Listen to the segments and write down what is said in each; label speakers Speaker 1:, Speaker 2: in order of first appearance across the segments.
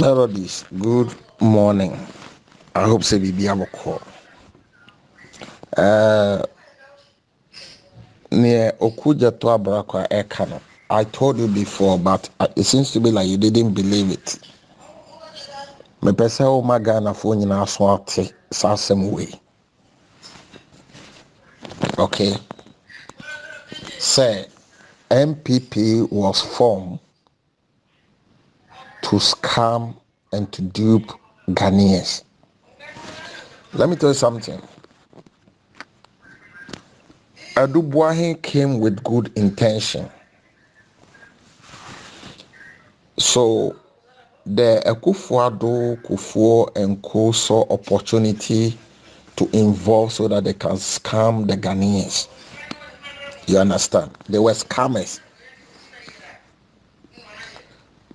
Speaker 1: Melodies, good morning. I hope say be able call. Near Okudzeto Abrakwa Ekano. I told you before, but it seems to be like you didn't believe it. Me pese o magana fo nyina so ate sasem way. Okay. Say NPP was formed to scam and to dupe Ghanaians. Let me tell you something. Adubuahin came with good intention. So the Akufo-Addo, Kufuor and Co saw opportunity to involve so that they can scam the Ghanaians. You understand? They were scammers.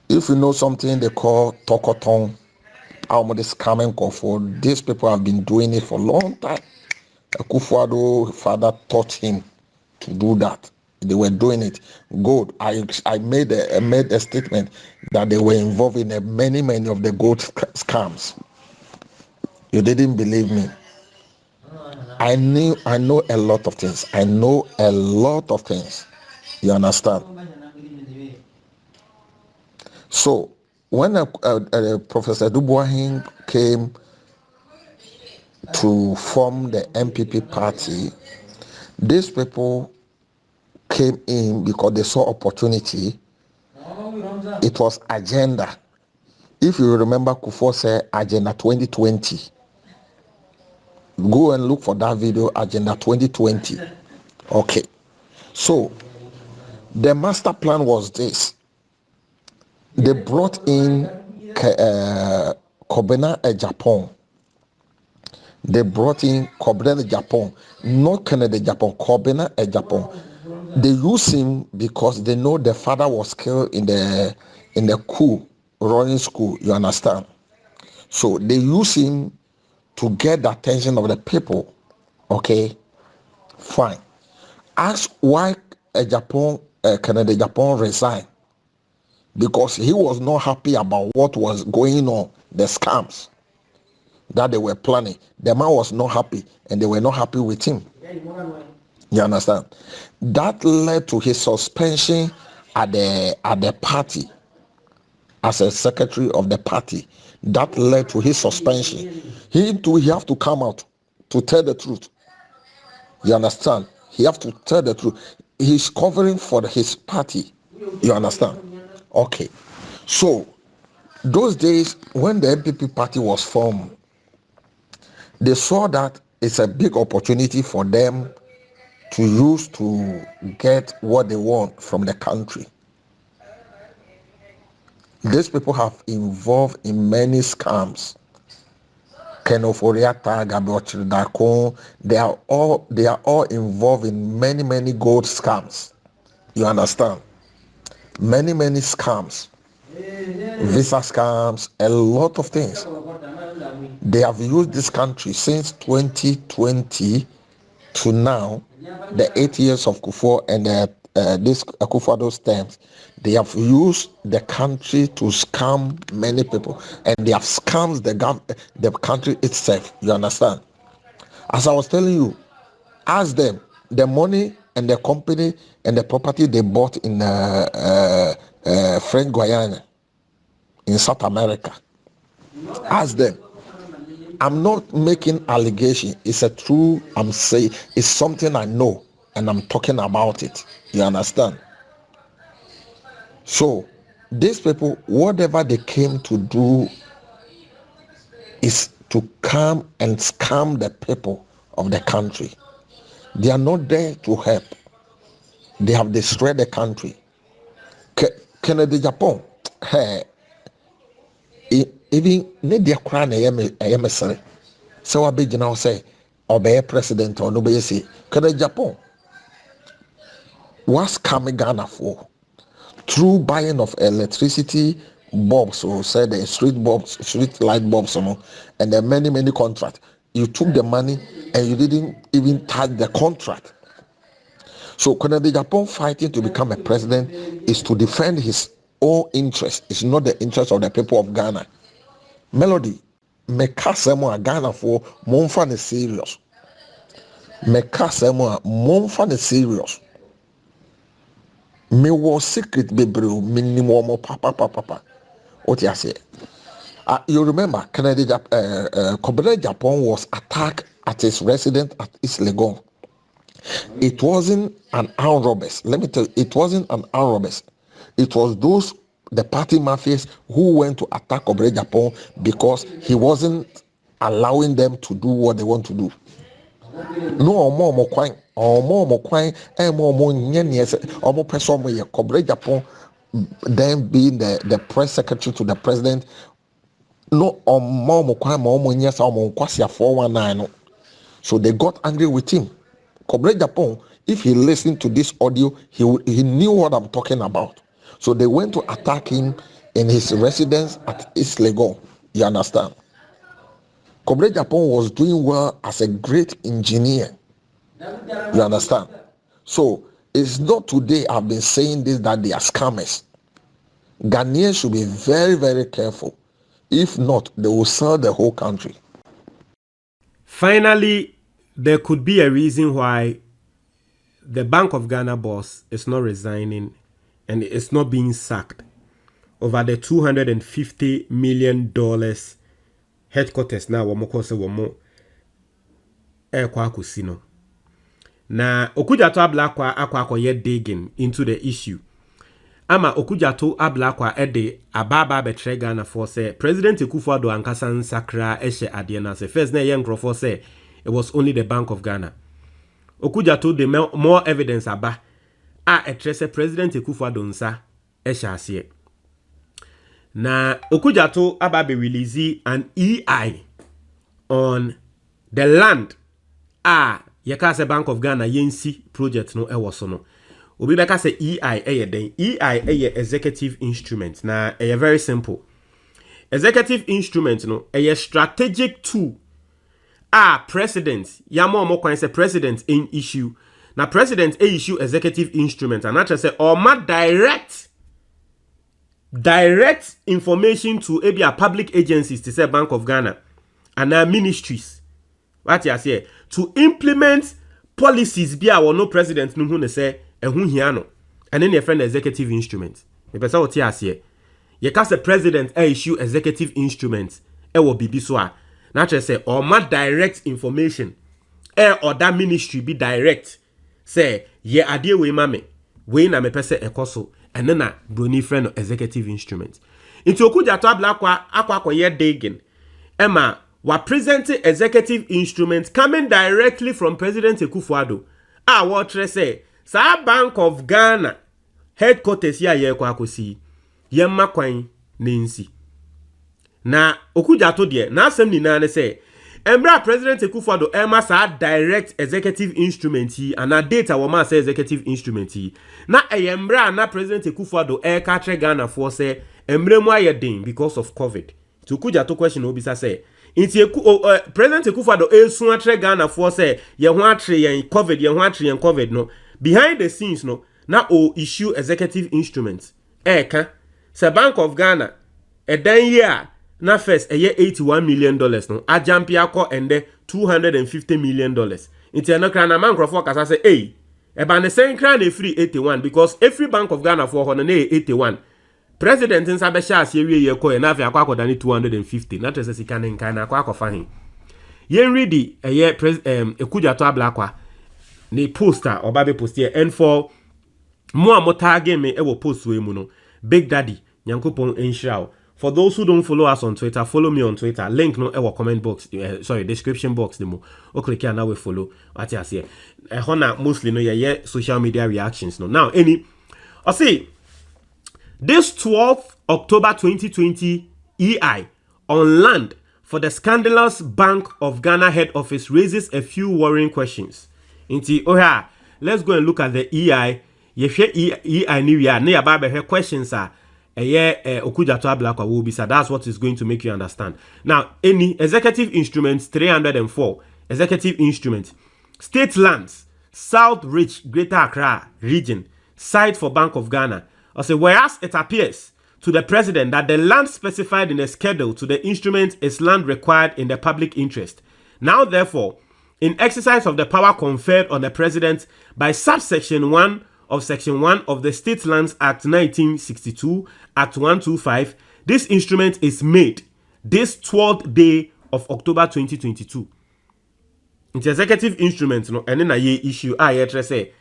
Speaker 1: If you know something they call Tokoton, the scamming Kufuor, these people have been doing it for a long time. Akufo-Addo father taught him to do that. They were doing it. Gold. I made a statement that they were involved in many of the gold scams. You didn't believe me. I know a lot of things. I know a lot of things. You understand? So when Professor Dubois came to form the NPP party, these people came in because they saw opportunity. It was agenda. If you remember, Kufuor said Agenda 2020. Go and look for that video, Agenda 2020. Okay. So the master plan was this. They brought in Kobena Japan. They brought in Kobena Japan, not Canada Japan, Kobena Japan. They use him because they know the father was killed in the coup, running school. You understand? So they use him to get the attention of the people. Okay, fine. Ask why Canada Japan resigned, because he was not happy about what was going on, the scams that they were planning. The man was not happy, and they were not happy with him. You understand? That led to his suspension at the party as a secretary of the party. That led to his suspension. He too, he have to come out to tell the truth. You understand? He have to tell the truth. He's covering for his party. You understand? Okay. So those days when the NPP party was formed, they saw that it's a big opportunity for them to use to get what they want from the country. These people have involved in many scams. Kenoforiata, Gabriel Chiridako, they are all involved in many gold scams. You understand? Many scams, visa scams, a lot of things. They have used this country since 2020 to now, the 8 years of Kufuor and this Akufo-Addo's terms. They have used the country to scam many people, and they have scammed the country itself. You understand? As I was telling you, ask them the money and the company and the property they bought in French Guiana in South America. Ask them. I'm not making allegation. It's a true. I'm saying it's something I know, and I'm talking about it. You understand? So these people, whatever they came to do, is to come and scam the people of the country. They are not there to help. They have destroyed the country. Kennedy Japan, hey, even Nadia Kran, I am a son. So I begin now say, obey president or nobody say, Kennedy Japan. What's coming Ghana for? Through buying of electricity bulbs, or say the street light bulbs, and there are many contracts. You took the money and you didn't even touch the contract. So Kennedy Japan fighting to become a president is to defend his own interest. It's not the interest of the people of Ghana. Melody, mekasemo a Ghana for monfa ne serious. Mekasemo a monfa ne serious. Me was secret bebreu minimum papa. What you say? You remember Kobere Japan was attacked at his residence at East Legon. It wasn't an armed robbers. Let me tell you, it wasn't an armed robbers. It was the party mafias who went to attack Kobere Japan because he wasn't allowing them to do what they want to do. No more kwang, more person where Kobere Japan then being the press secretary to the president. No, more kwang, more yes, 419. So they got angry with him. Kobere Japan, if he listened to this audio, he knew what I'm talking about. So they went to attack him in his residence at East Legon. You understand? Kobere Japan was doing well as a great engineer. You understand? So it's not today I've been saying this that they are scammers. Ghanaians should be very, very careful. If not, they will sell the whole country.
Speaker 2: Finally, there could be a reason why the Bank of Ghana boss is not resigning and it's not being sacked over the $250 million headquarters now. Na Okudzeto ablakwa akwa ye digging into the issue. Ama Okudzeto ablakwa ede ababa betre Ghana for say President Akufo-Addo ankasa nsakra ehye ade na say first na ye nkrofo say it was only the Bank of Ghana. Okudzeto the more evidence aba etrese President Akufo-Addo nsa ehye ase. Na Okudzeto aba be release an EI on the land yekase Bank of Ghana yensi project no ewoso no. Obi beka say EI eye den. EI eye executive instrument. Na eye very simple. Executive instrument no eye strategic tool. President yamo mo kwan say president in issue. Na president issue executive instrument and actually say or ma direct information to ebia public agencies to say Bank of Ghana and our ministries. What you say to implement policies be our no president no hu say ehun hia no and then your friend executive instrument. Me pesa what you say ye ka say president issue executive instrument wo bibi so a na che say or ma direct information or that ministry be direct say ye ade we ma me we na me pese ekoso and then na broni friend executive instrument into Okudzeto ablakwa akwa ye digging Emma wa present executive instruments coming directly from President Akufo-Addo. What say sa Bank of Ghana headquarters ya ye kwa akosi yemma kwan nensi. Na Okudzeto de na asem ni na say embra President Akufo-Addo emma sa direct executive instrument yi and a data wo ma say executive instrument yi. Na embra na President Akufo-Addo ka tre Ghana for say embre mu ayedin because of COVID. To Okudzeto question obisa say President Akufo-Addo esu atre Ghana for say ye ho atre yen COVID no behind the scenes no na issue executive instruments ka say Bank of Ghana dan year na first $81 million no ajampi akọ ende $250 million inti no kra na man crofo kasa say e ba ne sen kra na free 81 because every Bank of Ghana for ho na 81 President in Sabesha as ye ko na fi akwa dani 250 na tese sika ne nkan na akwa fa hin yen ready Okudzeto ablakwa ni poster obabe post here and for mo amota me e wo post we mu no Big Daddy Nyankopon enhira. For those who don't follow us on Twitter, follow me on Twitter. Link no our comment box, description box demo. O click here now we follow. What you say? Hona mostly no yeah social media reactions no. Now I see this 12th October 2020 EI on land for the scandalous Bank of Ghana head office raises a few worrying questions. Let's go and look at the EI. EI new year. Ne about questions are. Okudzeto ablakwa will be said. That's what is going to make you understand. Now, any executive instruments 304 executive instruments, state lands, South Rich, Greater Accra region, site for Bank of Ghana. I say, whereas it appears to the president that the land specified in the schedule to the instrument is land required in the public interest. Now, therefore, in exercise of the power conferred on the president by subsection 1 of section 1 of the State Lands Act 1962, Act 125, this instrument is made this 12th day of October 2022. It's executive instrument, no, and then a year issue, say,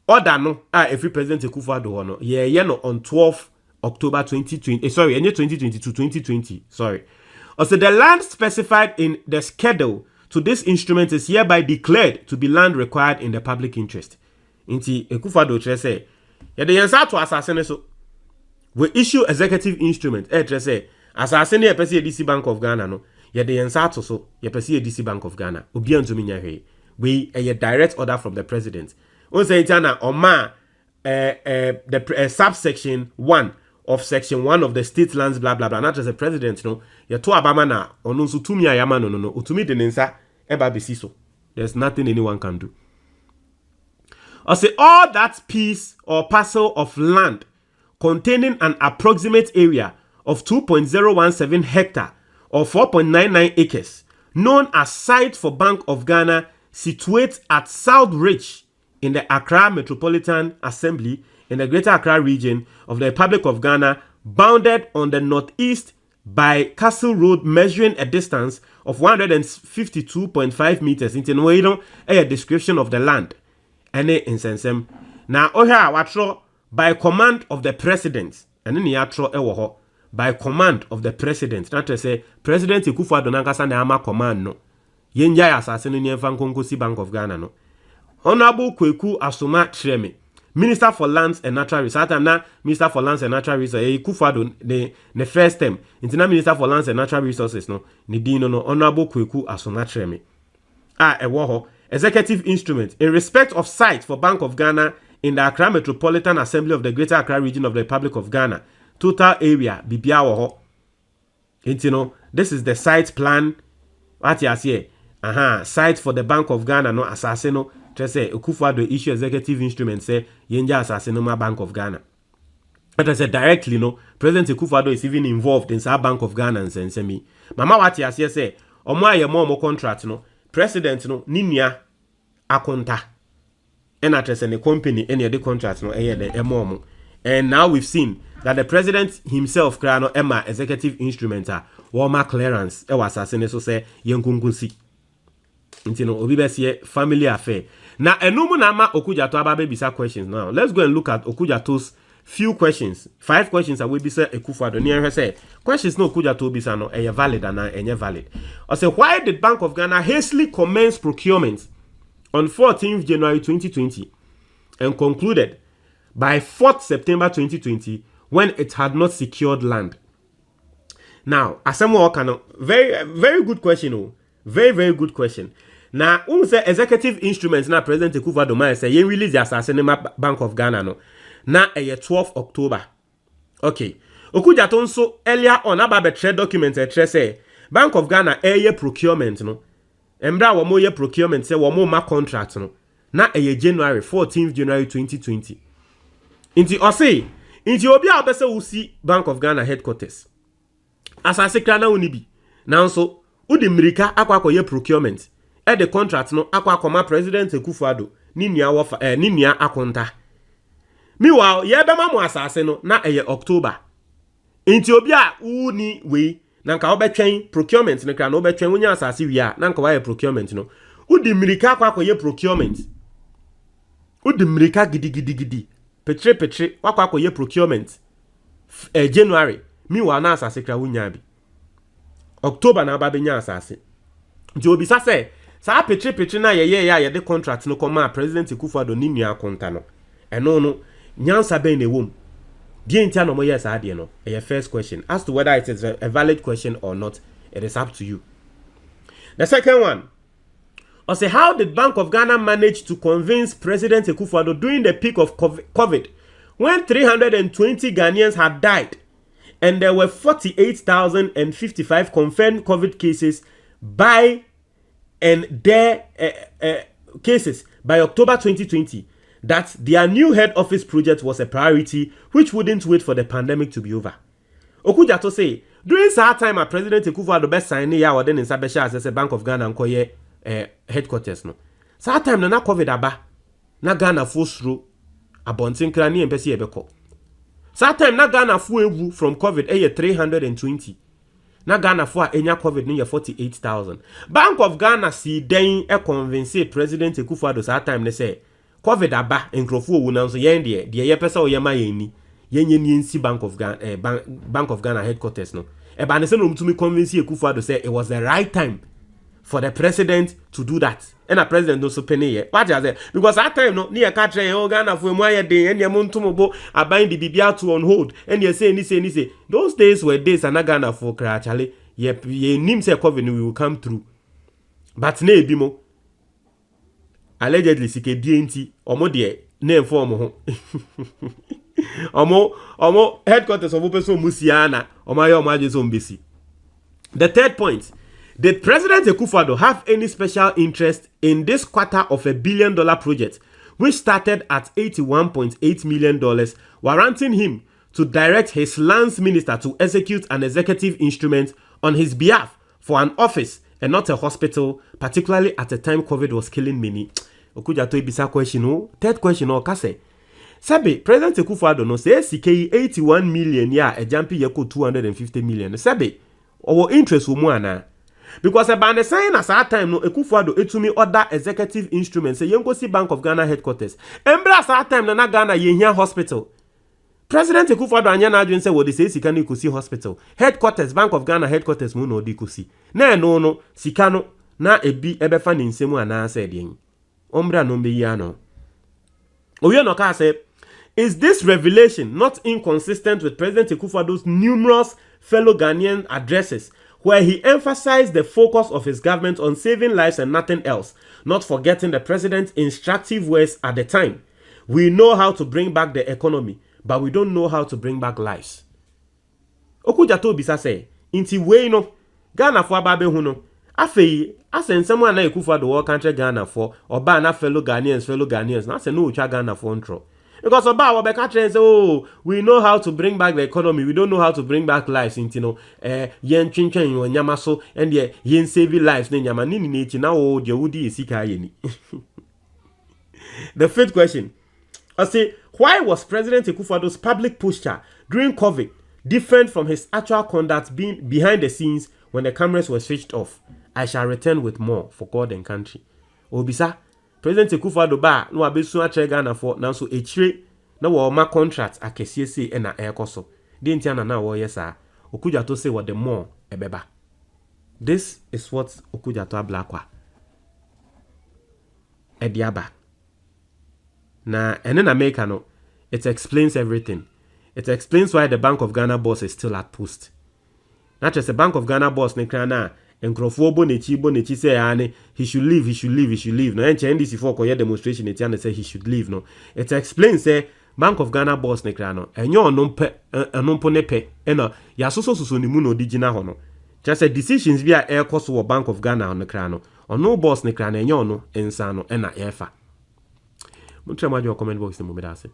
Speaker 2: order no, every president Akufo-Addo no, yeah, no, on 12th October 2020, sorry, 2020, sorry. Also, the land specified in the schedule to this instrument is hereby declared to be land required in the public interest. Inti Akufo-Addo say, yeah, the answer to assassin so we issue executive instrument. Say, assassin here pesi DC Bank of Ghana no. Yeah, the answer to so yeah pesi DC Bank of Ghana. Obi antumi nya hwe. We a direct order from the president. On say itana oma the subsection 1 of section 1 of the state lands blah blah blah. Not just the president no. Yeah to abama na onu nso tumi ayama no no. Utumi de nsa eba besi so. There's nothing anyone can do. I say all that piece or parcel of land containing an approximate area of 2.017 hectare or 4.99 acres, known as site for Bank of Ghana, situated at South Ridge in the Accra Metropolitan Assembly in the Greater Accra region of the Republic of Ghana, bounded on the northeast by Castle Road, measuring a distance of 152.5 meters. Into a description of the land. Any insensem. Now, watro by command of the president. And then yatro by command of the president. Not to say President Akufo-Addo nankasa na ama command no. Yenja assassin ni Nkonkosi Bank of Ghana no. Honorable Kweku Asoma Treme, Minister for Lands and Natural Resources. Na Minister for Lands and Natural Resources. Akufo-Addo the first term. Internal Minister for Lands and Natural Resources no. Ni dino no Honorable Kweku Asoma Treme. Executive instrument in respect of site for Bank of Ghana in the Accra Metropolitan Assembly of the Greater Accra region of the Republic of Ghana. Total area bibia wo ho. This is the site plan. What you say? Site for the Bank of Ghana no assassino. Just say Akufo-Addo issue executive instrument say yenja assassino ma Bank of Ghana. But I said directly no. President Akufo-Addo is even involved in sa Bank of Ghana and say me. Mama what you say? Omo aye mo contract no. President no ninia akonta and address any company any other contract no the and now we've seen that the president himself no Emma executive instrumenta warmer clearance e was assassin so say yenkunkunsi ntino obi be family affair na enumu na ma Okudzeto ababe bisa questions. Now let's go and look at Okudzeto's few questions. 5 questions that we be say Akufo-Addo near say questions no Okudzeto bisa no valid and enye valid. I say why did Bank of Ghana hastily commence procurement on 14th January 2020 and concluded by 4th September 2020 when it had not secured land? Now, very very good question. Oh, very good question. Now, say executive instruments na President Akufo-Addo man say you release the assassin Bank of Ghana no. Na 12th October. Okay. Okudzeto nso earlier on about trade document say Bank of Ghana procurement no. Embra wo mo ye procurement say wo mo ma contract no. Na January 14th January 2020. Inti ose inti obi a obese usi Bank of Ghana headquarters. Asase kra na woni bi. Na nso udi mrika akwa ye procurement. The contract no akwa President Akufo-Addo ni nua akonta. Meanwhile, ye bema mo asase no na October. Inti obi a uni we na nka obetwen procurement no kra na obetwen wonya asase wi a na nka wa procurement no. Udi mrika akwa ye procurement. Udi mrika gidi. Petre wakwa ye procurement. January. Meanwhile na asase kra wonya bi. October na ababenya asase. Nti obi sa say sa petre na ye de contract no koma President Akufo-Addo ni nua akonta no. Eno no nyansa ben na wom. Die ntia no mo yes ade no. First question as to whether it is a valid question or not, it is up to you. The second one, I say how did Bank of Ghana manage to convince President Akufo-Addo during the peak of COVID when 320 Ghanaians had died and there were 48,055 confirmed COVID cases by October 2020 that their new head office project was a priority which wouldn't wait for the pandemic to be over. Okudzeto say during that time a President Akufo-Addo best sign ya wode ne nsa be share as Bank of Ghana nkoye headquarters no. That time na COVID aba na Ghana fo suro abonten kra ne empese yebekọ. That time na Ghana fo ewu from COVID 320. Na Ghana fo a enya COVID ne 48,000. Bank of Ghana si den convince President Akufo-Addo that time ne say COVID aba enkrofo owu na so yen de ye pese o yema yen ni yenye ni nsi Bank of Ghana Bank of Ghana headquarters no. E ba ne say no mtumi convince Akufo-Addo say it was the right time for the president to do that. And a president no so penny ye. What you say? Because that time no near catch o Ghana for mo ye dey and ye montumobo abind the bibia to on hold and you say those days were days and Ghana for cra actually ye nim say COVID will come through. But na ebi mo allegedly sike DNT omo de na inform ho. Omo headquarters of person musiana omo ya omo ajeso mbesi. The third point, did President Akufo-Addo have any special interest in this $250 million project, which started at $81.8 million, warranting him to direct his lands minister to execute an executive instrument on his behalf for an office and not a hospital, particularly at the time COVID was killing many? Okudzeto ibisa question o. Third question o kase. Sabe, President Akufo-Addo no say CK 81 million ya e jampi yeko 250 million. Sabe, our interest wo mu ana. Because about the sign at that time no Akufo-Addo etumi other executive instruments say yengo si Bank of Ghana headquarters. Embrace that time na Ghana yehia hospital. President Akufo-Addo anya na adwen say wo dey say sika no ikusi hospital. Headquarters Bank of Ghana headquarters mu no di kusi. Na no sika no na ebi ebefa ne nsemu ana say den. Ombra no be ya no. Oye no ka say, is this revelation not inconsistent with President Akufo-Addo's numerous fellow Ghanaian addresses, where he emphasized the focus of his government on saving lives and nothing else, not forgetting the president's instructive words at the time? We know how to bring back the economy, but we don't know how to bring back lives. Okudzeto bisa say, inti we no, Ghana for ababe hu no, afei, asensemu ana Akufo-Addo war country Ghana for, oba na fellow Ghanaians, na se no ucha Ghana for ntro. Because oba we beka trend say, oh, we know how to bring back the economy, we don't know how to bring back lives into no yen chinchin yo nyama so and yen save lives ne nyama nini nechi na o de wudi esika ye ni. The fifth question, I say, why was President Akufo-Addo's public posture during COVID different from his actual conduct being behind the scenes when the cameras were switched off? I shall return with more for God and country. Obisa President Akufo-Addo ba no abesu a Ghana for now so echire na wo ma contract akesiese e na ekoso de ntia na wo yesa Okudzeto say what the more ebeba. This is what Okudzeto ablakwa ediaba na ene na make no. It explains everything. It explains why the Bank of Ghana boss is still at post. Not just the Bank of Ghana boss ne krana enkrofo bonechi say ane he should leave no enche ndc for koye demonstration etiane say he should leave no. It explains say Bank of Ghana boss ne kra no enyo onompo ne pe ena ya soso ni mu no digina ho no. Just decisions bi a ekoso wo Bank of Ghana ne kra no ono boss ne kra na enyo no ensa no ena efa. Mutre majo comment box ne mo me da se.